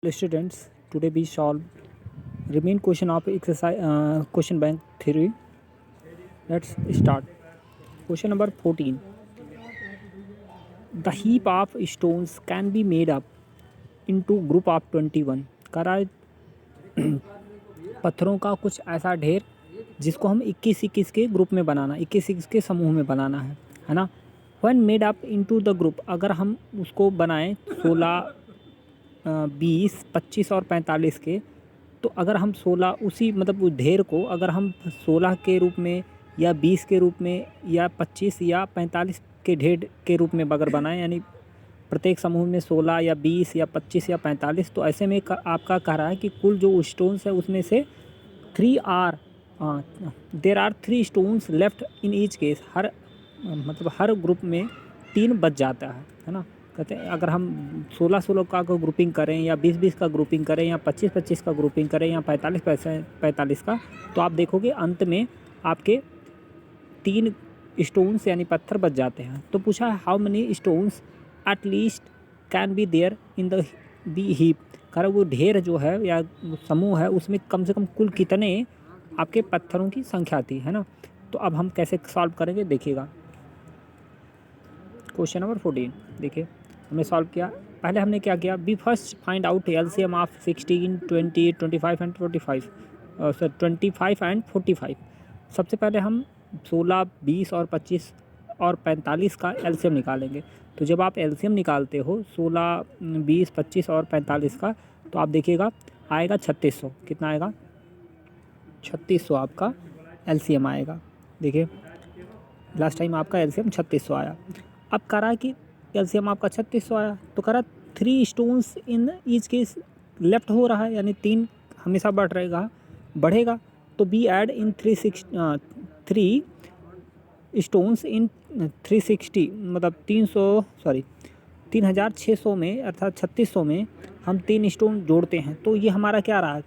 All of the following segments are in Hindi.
Hello students, today we solve remain question of exercise question bank theory. Let's start. Question number 14. The heap of stones can be made up into group of 21. करा पत्थरों का कुछ ऐसा ढेर जिसको हम 21-21 के ग्रुप में बनाना, 21-21 के समूह में बनाना है ना। When made up into the group, अगर हम उसको बनाएं 16, 20, 25 और 45 के, तो अगर हम 16 उसी मतलब उस ढेर को अगर हम 16 के रूप में या 20 के रूप में या 25 या 45 के ढेर के रूप में अगर बनाएं, यानी प्रत्येक समूह में 16 या 20 या 25 या 45, तो ऐसे में आपका कह रहा है कि कुल जो स्टोन्स है उसमें से there are 3 stones left in each case. हर ग्रुप में 3 बच जाता है ना। कहते हैं अगर हम 16-16 का ग्रुपिंग करें या 20-20 का ग्रुपिंग करें या 25-25 का ग्रुपिंग करें या 45-45 का, तो आप देखोगे अंत में आपके 3 स्टोन्स यानी पत्थर बच जाते हैं। तो पूछा है how many stones at least can be there in the B heap. कारण वो ढेर जो है या समूह है उसमें कम से कम कुल कितने आपके पत्थरों की संख्या थी, है ना। तो अब हम कैसे सॉल्व करेंगे देखिएगा। क्वेश्चन नंबर 14 देखिए हमने सॉल्व किया। पहले हमने क्या किया, we first find out LCM of 16, 20, 25 and 45 25 and 45। सबसे पहले हम 16, 20 और 25 और 45 का एलसीएम निकालेंगे। तो जब आप एलसीएम निकालते हो 16, 20, 25 और 45 का, तो आप देखिएगा आएगा 3600। कितना आएगा? 3600 आपका एलसीएम आएगा। देखिए लास्ट टाइम आपका एलसीएम 3600 आया। अब करा कि एलसीएम आपका 3600 आया, तो करा 3 stones in each case left हो रहा है, यानी 3 हमेशा बढ़ेगा। तो we add in 3 stones in 360, मतलब 3600 में अर्थात 3600 में हम 3 स्टोन जोड़ते हैं, तो ये हमारा क्या रहा,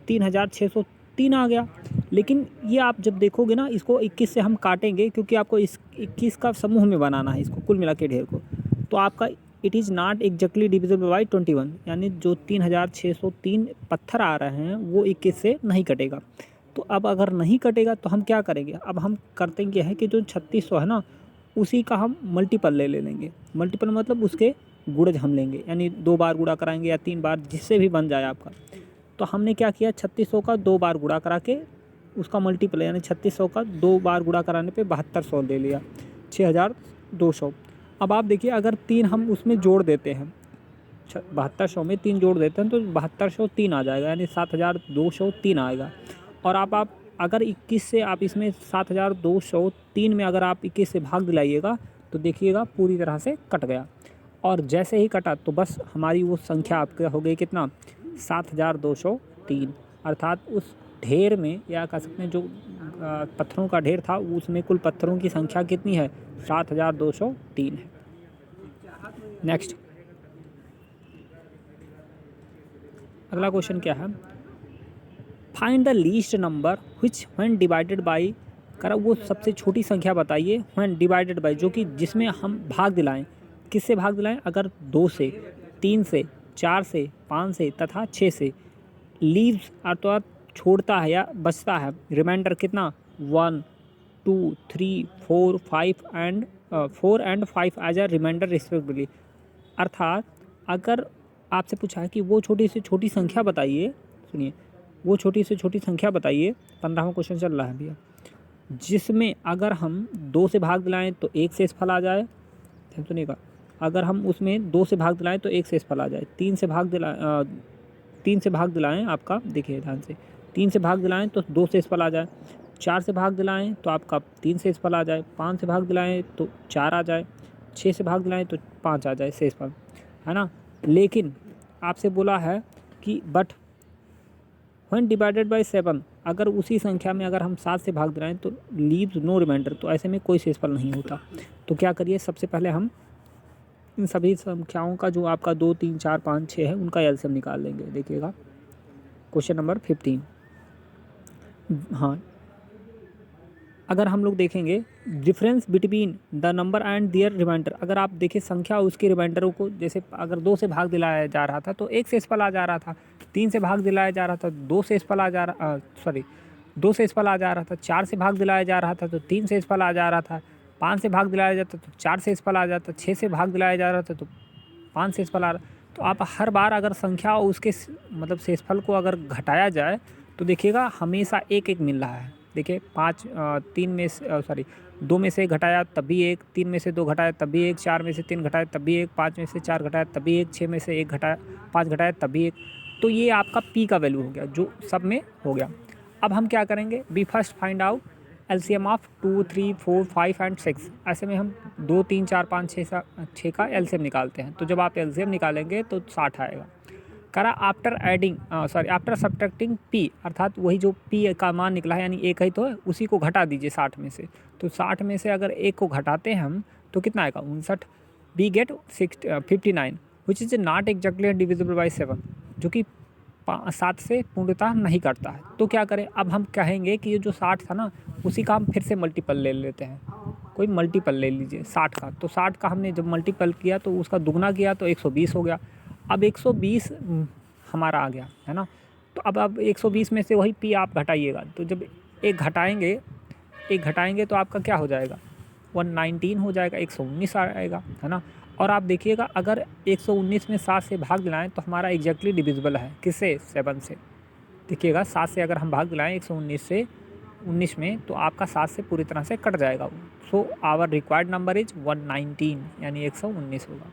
3603 आ गया। लेकिन ये आप जब देखोगे ना, इसको 21 से हम काटेंगे क्योंकि आपको इस 21 का समूह में बनाना है इसको कुल मिला के ढेर को। तो आपका it is not exactly divisible by 21, यानी जो 3603 पत्थर आ रहे हैं वो 21 से नहीं कटेगा। तो अब अगर नहीं कटेगा तो हम क्या करेंगे, अब हम करते हैं कि जो 3600 है ना उसी का हम मल्टीपल ले लेंगे। मल्टीपल मतलब उसके गुणज हम लेंगे, यानी 2 बार गुणा कराएंगे या 3 बार, जिससे भी बन जाए आपका। तो हमने क्या किया, 3600 का 2 बार गुणा करा के उसका मल्टीपल, यानी 3600 का 2 बार गुणा कराने पे 7200 ले लिया, 6200। अब आप देखिए अगर 3 हम उसमें जोड़ देते हैं, 7200 में 3 जोड़ देते हैं तो 7203 आ जाएगा, यानी 7203 आएगा। और आप अगर 21 से आप इसमें 7203 में अगर आप 21 से भाग दिलाइएगा तो देखिएगा पूरी तरह से कट गया। और जैसे ही कटा तो बस हमारी वो संख्या आपका हो गई कितना, 7203। अर्थात उस ढेर में या कह सकते हैं जो पत्थरों का ढेर था उसमें कुल पत्थरों की संख्या कितनी है, 7203 है। नेक्स्ट अगला क्वेश्चन क्या है, find the least number which when divided by. करा वो सबसे छोटी संख्या बताइए व्हेन डिवाइडेड बाई, जो कि जिसमें हम भाग दिलाएं। किससे भाग दिलाएं? अगर 2 से, 3 से, 4 से, 5 से तथा 6 से। लीव्स अर्थात छोड़ता है या बचता है, रिमाइंडर कितना, 1, 2, 3, 4, 5 एज अ रिमाइंडर रिस्पेक्टिवली। अर्थात अगर आपसे पूछा है कि वो छोटी से छोटी संख्या बताइए, सुनिए वो छोटी से छोटी संख्या बताइए, 15वां क्वेश्चन चल रहा है भैया, जिसमें अगर हम 2 से भाग दिलाएं तो 1 शेष फल आ जाए। सुनिएगा, अगर हम उसमें 2 से भाग दिलाएं तो 1 शेष फल आ जाए, 3 से भाग दिलाएं आपका, देखिए ध्यान से, 3 से भाग दिलाएं तो 2 शेष फल आ जाए, 4 से भाग दिलाएं तो आपका 3 शेष फल आ जाए, 5 से भाग दिलाएं तो 4 आ जाए, 6 से भाग दिलाएं तो 5 आ जाए शेष फल, है ना। लेकिन आपसे बोला है कि बट व्हेन डिवाइडेड बाय 7, अगर उसी संख्या में अगर हम 7 से भाग दिलाएं तो लीव्स नो रिमाइंडर, तो ऐसे में कोई शेषफल नहीं होता। तो क्या करिए, सबसे पहले हम इन सभी संख्याओं का जो आपका 2, 3, 4, 5, 6 है उनका एलसीएम निकाल लेंगे। देखिएगा क्वेश्चन नंबर 15। हाँ अगर हम लोग देखेंगे difference between the number and their remainder, अगर आप देखें संख्या और उसके रिमाइंडरों को, जैसे अगर 2 से भाग दिलाया जा रहा था तो 1 से इसफल आ जा रहा था, 3 से भाग दिलाया जा रहा था 2 से इसफल आ जा रहा, 2 से इसफल आ जा रहा था, 4 से भाग दिलाया जा रहा था तो 3 से इसफल आ जा रहा था, 5 से भाग दिलाया जाता तो 4 से इसफल आ जाता, 6 से भाग दिलाया जा रहा था तो 5 से इसफल आ रहा। तो आप हर बार अगर संख्या और उसके मतलब शेषफल को अगर घटाया जाए तो देखिएगा हमेशा एक एक मिल रहा है। देखिए 3 में से 2 में से घटाया तब भी 1, 3 में से 2 घटाया तब भी 1, 4 में से 3 घटाया तब भी 1, 5 में से 4 घटाया तब भी 1, 6 में से 1 घटाया 5 घटाया तब भी 1। तो ये आपका पी का वैल्यू हो गया जो सब में हो गया। अब हम क्या करेंगे, we first find out LCM of 2, 3, 4, 5 and 6। ऐसे में हम 2, 3, 4, 5, 6 का एलसीएम निकालते हैं। तो जब आप एलसीएम निकालेंगे तो 60 आएगा। करा आफ्टर सब्ट्रैक्टिंग पी, अर्थात वही जो पी का मान निकला है यानी एक ही तो है, उसी को घटा दीजिए 60 में से। तो 60 में से अगर एक को घटाते हैं हम तो कितना आएगा 59। We get 59 which is not exactly divisible by 7, जो कि 7 से पूर्णतः नहीं करता है। तो क्या करें, अब हम कहेंगे कि ये जो 60 था ना उसी का हम फिर से मल्टीपल ले लेते हैं। कोई मल्टीपल ले लीजिए 60 का। तो 60 का हमने जब मल्टीपल किया तो उसका दुगना किया तो 120 हो गया। अब 120 हमारा आ गया है ना। तो अब 120 में से वही पी आप घटाइएगा। तो जब एक घटाएंगे तो आपका क्या हो जाएगा 119 हो जाएगा, 119 आएगा है ना। और आप देखिएगा अगर 119 में 7 से भाग दिलाएं तो हमारा एग्जैक्टली डिविजिबल है किससे 7 से। देखिएगा 7 से अगर हम भाग दिलाएं 119 से 19 में तो आपका 7 से पूरी तरह से कट जाएगा वो। So our required number is 119 यानी 119 होगा।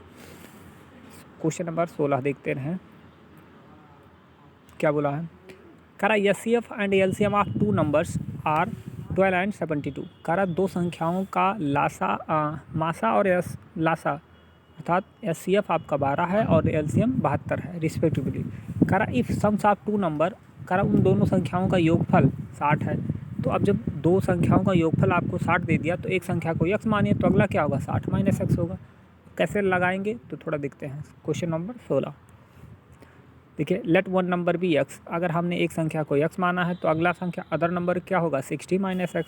क्वेश्चन नंबर 16 देखते हैं क्या बोला है। करा HCF and LCM of 2 numbers are 12 and 72। करा 2 संख्याओं का मासा और लासा अर्थात एचसीएफ आपका 12 है और एलसीएम 72 है रिस्पेक्टिवली। करा इफ़ सम्स ऑफ 2 नंबर, करा उन दोनों संख्याओं का योगफल 60 है। तो अब जब 2 संख्याओं का योगफल आपको 60 दे दिया तो एक संख्या को x मानिए तो अगला क्या होगा 60 माइनस x होगा। कैसे लगाएंगे तो थोड़ा देखते हैं। क्वेश्चन नंबर 16 देखिए, let one number be x। अगर हमने एक संख्या को x माना है तो अगला संख्या अदर नंबर क्या होगा 60 माइनस x,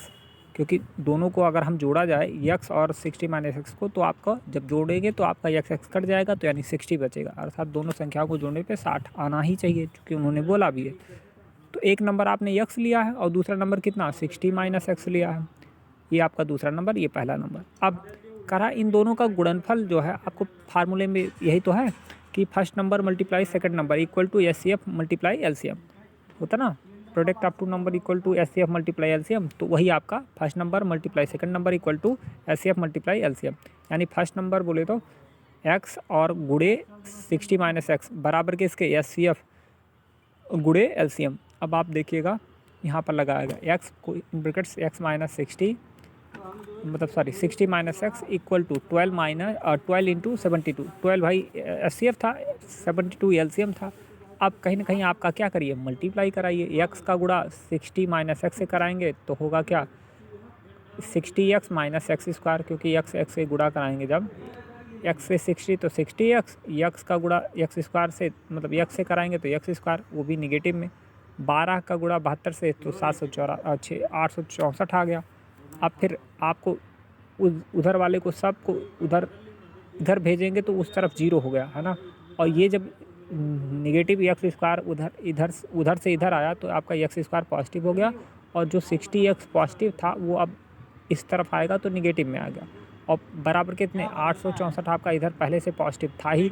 क्योंकि दोनों को अगर हम जोड़ा जाए x और 60 माइनस x को तो आपका जब जोड़ेंगे तो आपका x कट जाएगा तो यानी 60 बचेगा। अर्थात दोनों संख्याओं को जोड़ने पे 60 आना ही चाहिए क्योंकि उन्होंने बोला भी है। तो एक नंबर आपने x लिया है और दूसरा नंबर कितना 60 माइनस x लिया है। ये आपका दूसरा नंबर, ये पहला नंबर। अब करा इन दोनों का गुणनफल जो है आपको फार्मूले में यही तो है कि first number multiply second number equal to HCF multiply LCM होता ना। Product of 2 number equal to HCF multiply LCM. तो वही आपका first number multiply second number equal to HCF multiply LCM. यानी फर्स्ट नंबर बोले तो x और गुड़े 60 माइनस एक्स बराबर के इसके एचसीएफ गुड़े एलसीएम। अब आप देखिएगा यहाँ पर लगाएगा x को brackets x minus 60 60 minus x equal to 12 into 72। 12 भाई एचसीएफ था, 72 एलसीएम था। अब कहीं ना कहीं आपका क्या करिए मल्टीप्लाई कराइए। x का गुणा 60 माइनस एक्स से कराएंगे तो होगा क्या 60x माइनस एक्स स्क्वायर, क्योंकि x से गुणा कराएंगे जब x से 60 तो 60x, x का गुणा x स्क्वायर से मतलब x से कराएंगे तो x स्क्वायर वो भी निगेटिव में। 12 का गुणा 72 से तो 864 आ गया। अब फिर आपको उधर वाले को सबको इधर भेजेंगे तो उस तरफ 0 हो गया है ना। और ये जब निगेटिव एक्स स्क्वायर उधर से इधर आया तो आपका एक्स स्क्वायर पॉजिटिव हो गया और जो 60x पॉजिटिव था वो अब इस तरफ आएगा तो निगेटिव में आ गया। और बराबर कितने 864 आपका इधर पहले से पॉजिटिव था ही।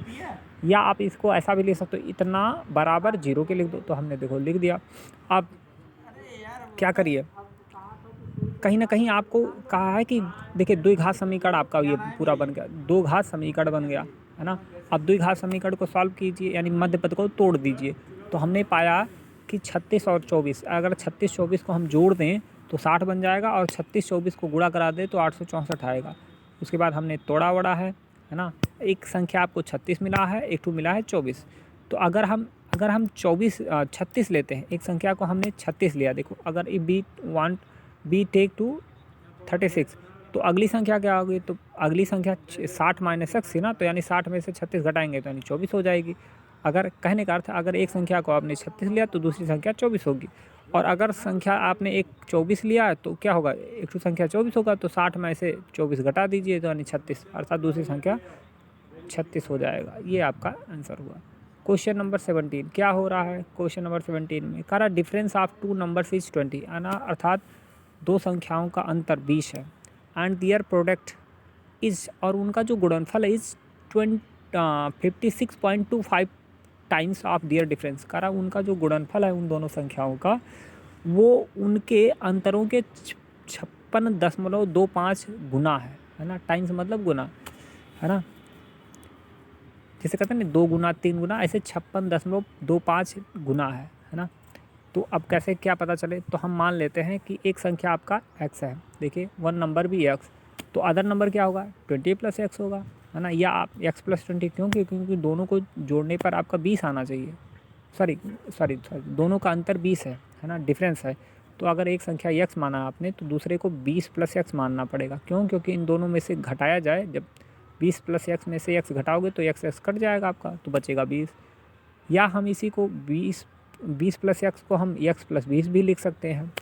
या आप इसको ऐसा भी लिख सकते हो इतना बराबर 0 के लिख दो। तो हमने देखो लिख दिया। अब क्या करिए, कहीं ना कहीं आपको कहा है कि देखिए द्विघात समीकरण आपका ये पूरा बन गया, 2 घात समीकरण बन गया है ना। अब द्विघात समीकरण को सॉल्व कीजिए यानी मध्य पद को तोड़ दीजिए। तो हमने पाया कि 36 और 24, अगर 36 24 को हम जोड़ दें तो 60 बन जाएगा और 36 24 को गुणा करा दें तो 864 आएगा। उसके बाद हमने तोड़ा वड़ा है ना। एक संख्या आपको 36 मिला है, एक ठू मिला है 24। तो अगर हम 36 लेते हैं, एक संख्या को हमने 36 लिया। देखो अगर बी टेक टू 36 तो अगली संख्या क्या होगी, तो अगली संख्या 60 माइनस एक्स थी ना, तो यानी 60 में से 36 घटाएंगे तो यानी 24 हो जाएगी। अगर कहने का अर्थ अगर एक संख्या को आपने 36 लिया तो दूसरी संख्या 24 होगी। और अगर संख्या आपने एक 24 लिया है तो क्या होगा, एक तो संख्या 24 होगा, तो 60 में से 24 घटा दीजिए तो यानी 36, अर्थात दूसरी संख्या 36 हो जाएगा। ये आपका आंसर हुआ। क्वेश्चन नंबर 17 क्या हो रहा है, क्वेश्चन नंबर 17 में कह रहा difference of two numbers is 20, है ना, अर्थात दो संख्याओं का अंतर 20 है। एंड दियर प्रोडक्ट इज, और उनका जो गुणनफल है is 56.25 times of their difference. कह रहा उनका जो गुणनफल है उन दोनों संख्याओं का वो उनके अंतरों के 56.25 गुना है ना। टाइम्स मतलब गुना, है ना, जैसे कहते हैं ना 2 गुना 3 गुना, ऐसे 56.25 गुना है ना। तो अब कैसे क्या पता चले, तो हम मान लेते हैं कि एक संख्या आपका x है, देखिए वन नंबर भी x, तो अदर नंबर क्या होगा 20 + x होगा, है ना, या आप x + 20 क्यों, क्योंकि दोनों को जोड़ने पर आपका 20 आना चाहिए। सॉरी दोनों का अंतर 20 है ना, डिफरेंस है। तो अगर एक संख्या x माना आपने तो दूसरे को 20 + x मानना पड़ेगा। क्यों, क्योंकि इन दोनों में से घटाया जाए, जब 20 + x में से x घटाओगे तो x कट जाएगा आपका, तो बचेगा 20। या हम इसी को 20 + x को हम x + 20 भी लिख सकते हैं।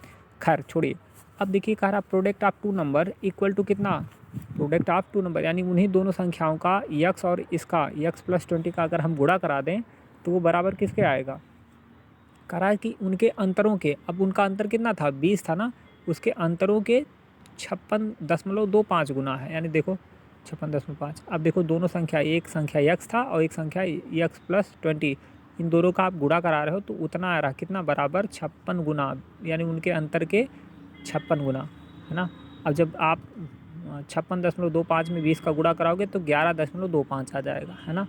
खैर छोड़िए। अब देखिए कह रहा product of two number equal to कितना, प्रोडक्ट ऑफ टू नंबर यानी उन्हीं दोनों संख्याओं का x और इसका x + 20 का अगर हम गुणा करा दें तो वो बराबर किसके आएगा। कह रहा है कि उनके अंतरों के, अब उनका अंतर कितना था 20 था ना, उसके अंतरों के 56.25 गुना है, यानी देखो 56.5। अब देखो दोनों संख्या, एक संख्या x था और एक संख्या x + 20, इन दोनों का आप गुणा करा रहे हो तो उतना आ रहा कितना, बराबर 56 गुना, यानी उनके अंतर के 56 गुना, है ना। अब जब आप 56.25 में 20 का गुणा कराओगे तो 11.25 आ जाएगा, है ना।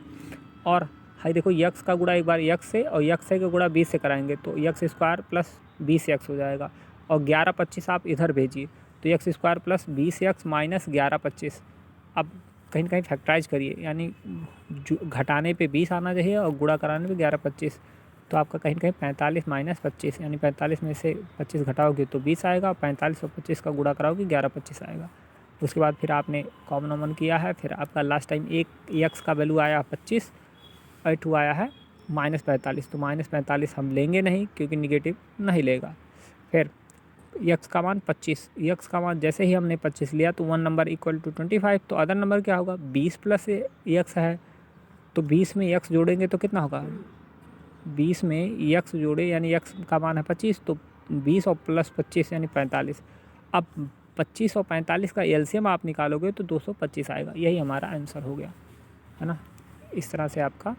और हाई देखो x का गुणा एक बार x से, और x से का गुणा 20 से कराएंगे तो x² + 20x हो जाएगा, और 11.25 आप इधर भेजिए तो x² + 20x - 11.25। अब कहीं ना कहीं फैक्टराइज करिए, यानी घटाने पे 20 आना चाहिए और गुणा कराने पे 11.25, तो आपका कहीं ना कहीं 45 - 25, यानी 45 में से 25 घटाओगे तो 20 आएगा, 45 और 25 का गुणा कराओगे 11.25 आएगा। उसके बाद फिर आपने कॉमन ओमन किया है, फिर आपका लास्ट टाइम एक x का वैल्यू आया 25 और 2 आया है -45, तो -45 हम लेंगे नहीं क्योंकि निगेटिव नहीं लेगा। फिर x का मान 25, x का मान जैसे ही हमने 25 लिया तो वन नंबर इक्वल टू 25, तो अदर नंबर क्या होगा 20 + x है, तो 20 में x जोड़ेंगे तो कितना होगा, 20 में x जोड़े यानी x का मान है 25, तो 20 और + 25 यानी 45। अब 25 और 45 का एलसीएम आप निकालोगे तो 225 आएगा। यही हमारा आंसर हो गया, है ना। इस तरह से आपका